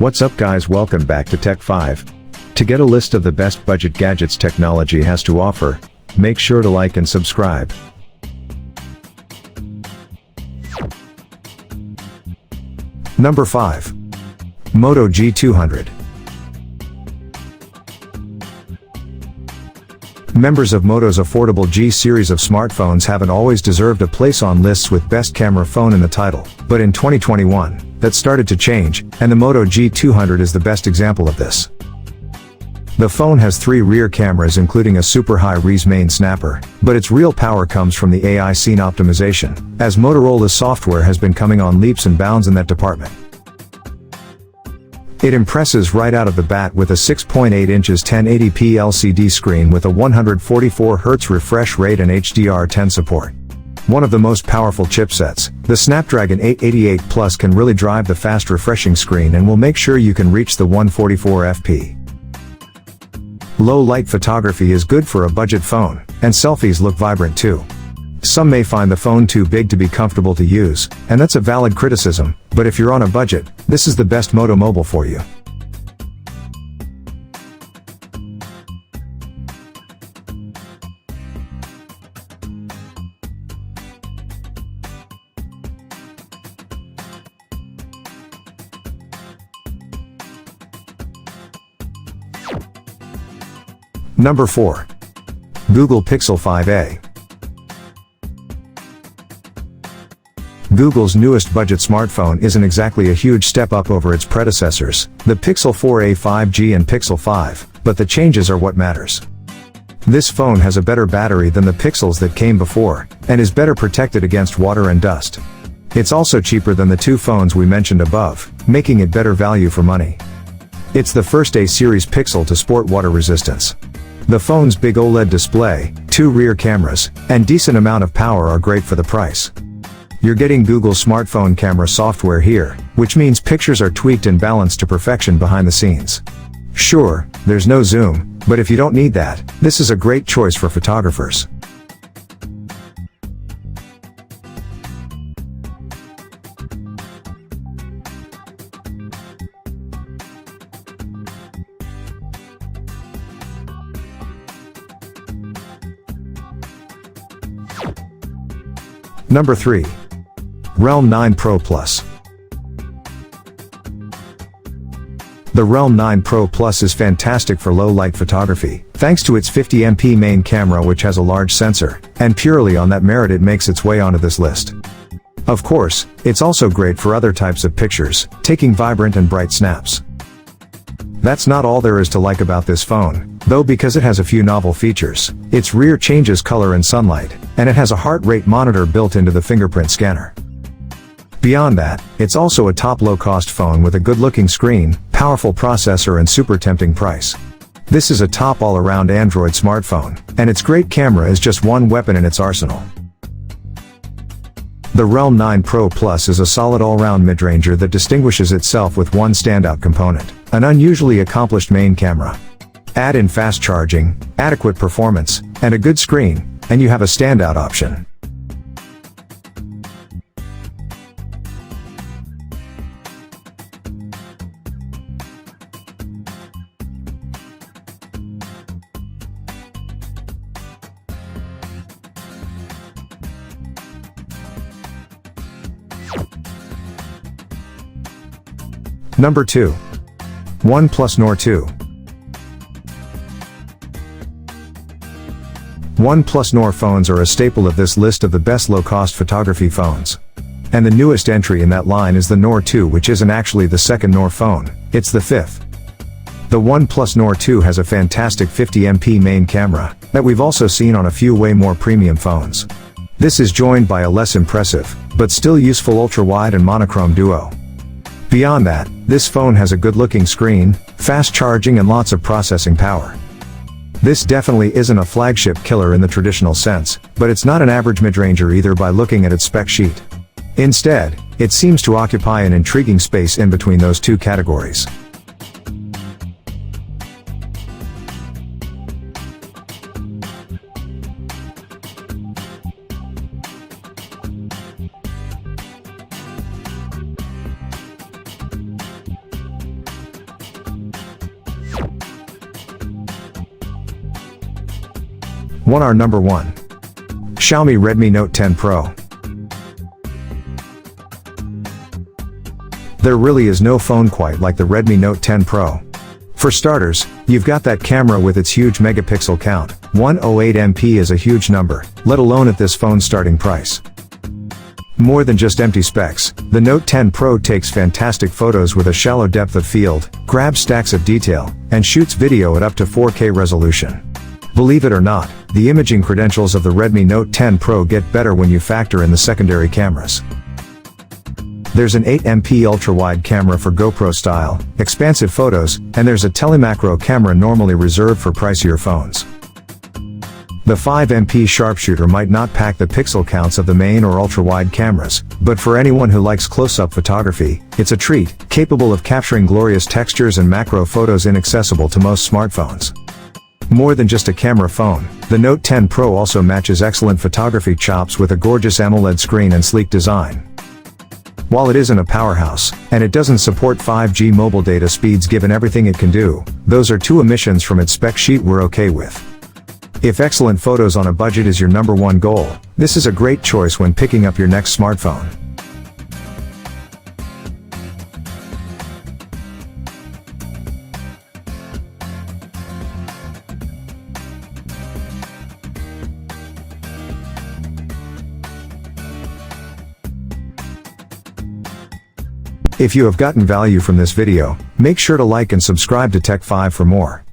What's up guys, welcome back to Tech 5. To get a list of the best budget gadgets technology has to offer, make sure to like and subscribe. Number 5. Moto G200. Members of Moto's affordable G series of smartphones haven't always deserved a place on lists with best camera phone in the title, but in 2021, that started to change, and the Moto G200 is the best example of this. The phone has 3 rear cameras including a super high-res main snapper, but its real power comes from the AI scene optimization, as Motorola's software has been coming on leaps and bounds in that department. It impresses right out of the bat with a 6.8 inches 1080p LCD screen with a 144Hz refresh rate and HDR10 support. One of the most powerful chipsets, the Snapdragon 888 Plus can really drive the fast refreshing screen and will make sure you can reach the 144fp. Low light photography is good for a budget phone, and selfies look vibrant too. Some may find the phone too big to be comfortable to use, and that's a valid criticism, but if you're on a budget, this is the best Moto Mobile for you. Number 4. Google Pixel 5a. Google's newest budget smartphone isn't exactly a huge step up over its predecessors, the Pixel 4a 5G and Pixel 5, but the changes are what matters. This phone has a better battery than the Pixels that came before, and is better protected against water and dust. It's also cheaper than the 2 phones we mentioned above, making it better value for money. It's the first A-series Pixel to sport water resistance. The phone's big OLED display, 2 rear cameras, and decent amount of power are great for the price. You're getting Google's smartphone camera software here, which means pictures are tweaked and balanced to perfection behind the scenes. Sure, there's no zoom, but if you don't need that, this is a great choice for photographers. Number 3. Realme 9 Pro Plus. The Realme 9 Pro Plus is fantastic for low-light photography, thanks to its 50MP main camera which has a large sensor, and purely on that merit it makes its way onto this list. Of course, it's also great for other types of pictures, taking vibrant and bright snaps. That's not all there is to like about this phone, though, because it has a few novel features. Its rear changes color in sunlight, and it has a heart rate monitor built into the fingerprint scanner. Beyond that, it's also a top low-cost phone with a good-looking screen, powerful processor and super tempting price. This is a top all-around Android smartphone, and its great camera is just one weapon in its arsenal. The Realme 9 Pro Plus is a solid all-round mid-ranger that distinguishes itself with one standout component, an unusually accomplished main camera. Add in fast charging, adequate performance, and a good screen, and you have a standout option. Number 2. OnePlus Nord 2. OnePlus Nord phones are a staple of this list of the best low-cost photography phones. And the newest entry in that line is the Nord 2, which isn't actually the second Nord phone, it's the 5th. The OnePlus Nord 2 has a fantastic 50MP main camera, that we've also seen on a few way more premium phones. This is joined by a less impressive, but still useful ultra-wide and monochrome duo. Beyond that, this phone has a good-looking screen, fast charging and lots of processing power. This definitely isn't a flagship killer in the traditional sense, but it's not an average mid-ranger either by looking at its spec sheet. Instead, it seems to occupy an intriguing space in between those two categories. Our number 1. Xiaomi Redmi Note 10 Pro. There really is no phone quite like the Redmi Note 10 Pro. For starters, you've got that camera with its huge megapixel count. 108 MP is a huge number, let alone at this phone's starting price. More than just empty specs, the Note 10 Pro takes fantastic photos with a shallow depth of field, grabs stacks of detail, and shoots video at up to 4K resolution. Believe it or not, the imaging credentials of the Redmi Note 10 Pro get better when you factor in the secondary cameras. There's an 8MP ultra-wide camera for GoPro style, expansive photos, and there's a telemacro camera normally reserved for pricier phones. The 5MP sharpshooter might not pack the pixel counts of the main or ultra-wide cameras, but for anyone who likes close-up photography, it's a treat, capable of capturing glorious textures and macro photos inaccessible to most smartphones. More than just a camera phone, the Note 10 Pro also matches excellent photography chops with a gorgeous AMOLED screen and sleek design. While it isn't a powerhouse, and it doesn't support 5G mobile data speeds given everything it can do, those are two omissions from its spec sheet we're okay with. If excellent photos on a budget is your number 1 goal, this is a great choice when picking up your next smartphone. If you have gotten value from this video, make sure to like and subscribe to Tech 5 for more.